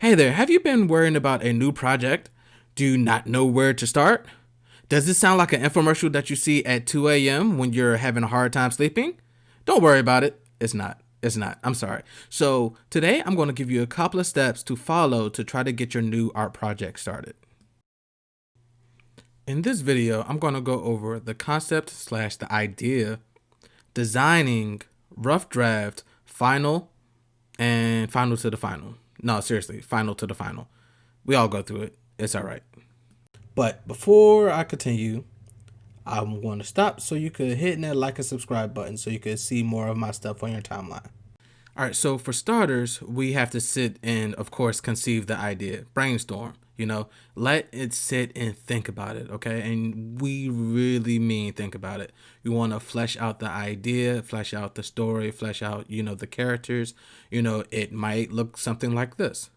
Hey there, have you been worrying about a new project? Do you not know where to start? Does this sound like an infomercial that you see at 2 a.m. when you're having a hard time sleeping? Don't worry about it. It's not. It's not. I'm sorry. So today I'm going to give you a couple of steps to follow to try to get your new art project started. In this video, I'm going to go over the concept slash the idea, designing, rough draft, final, and final to the final. No, seriously, final to the final. We all go through it. It's all right. But before I continue, I'm going to stop so you could hit that like and subscribe button so you could see more of my stuff on your timeline. All right, so for starters, we have to sit and, of course, conceive the idea. Brainstorm, let it sit and think about it, okay? And we really mean think about it. You want to flesh out the idea, flesh out the story, flesh out, the characters. It might look something like this.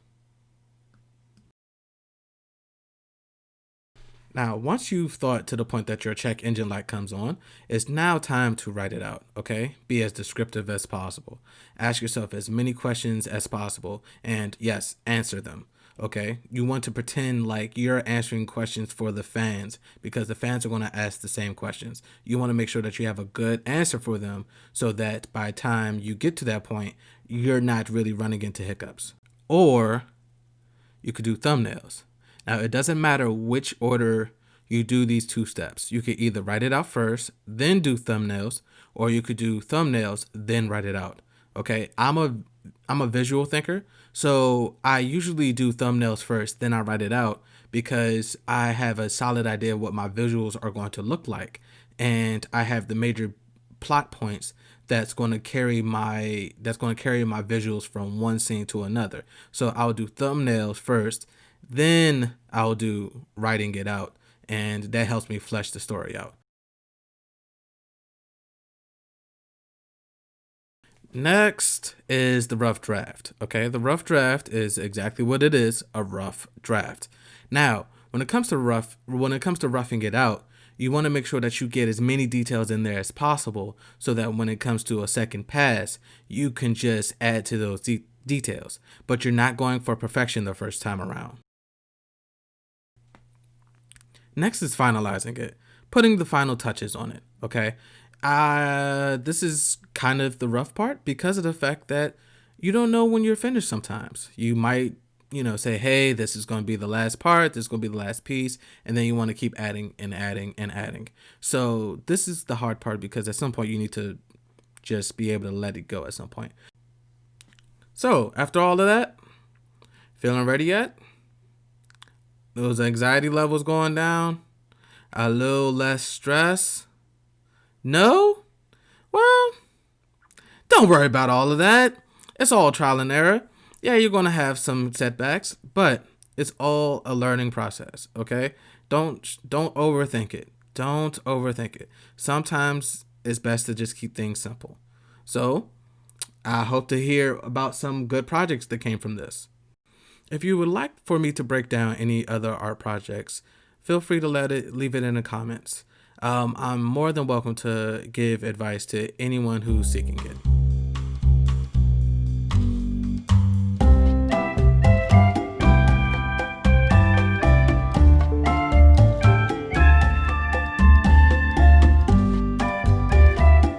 Now, once you've thought to the point that your check engine light comes on, it's now time to write it out, okay? Be as descriptive as possible. Ask yourself as many questions as possible, and yes, answer them, okay? You want to pretend like you're answering questions for the fans because the fans are going to ask the same questions. You want to make sure that you have a good answer for them so that by the time you get to that point, you're not really running into hiccups. Or you could do thumbnails. Now, it doesn't matter which order you do these two steps. You could either write it out first, then do thumbnails, or you could do thumbnails, then write it out. Okay, I'm a visual thinker, so I usually do thumbnails first, then I write it out because I have a solid idea of what my visuals are going to look like, and I have the major plot points that's going to carry my visuals from one scene to another. So I'll do thumbnails first, then I'll do writing it out, and that helps me flesh the story out. Next is the rough draft. Okay, the rough draft is exactly what it is, a rough draft. Now, when it comes to roughing it out, you want to make sure that you get as many details in there as possible so that when it comes to a second pass, you can just add to those details, but you're not going for perfection the first time around. Next is finalizing it, putting the final touches on it, okay? This is kind of the rough part because of the fact that you don't know when you're finished sometimes. You might, say, hey, this is going to be the last part, this is going to be the last piece, and then you want to keep adding and adding and adding. So this is the hard part because at some point you need to just be able to let it go at some point. So after all of that, feeling ready yet? Those anxiety levels going down? A little less stress? No? Well, don't worry about all of that. It's all trial and error. Yeah, you're going to have some setbacks, but it's all a learning process, okay? Don't overthink it. Don't overthink it. Sometimes it's best to just keep things simple. So, I hope to hear about some good projects that came from this. If you would like for me to break down any other art projects, feel free to leave it in the comments. I'm more than welcome to give advice to anyone who's seeking it.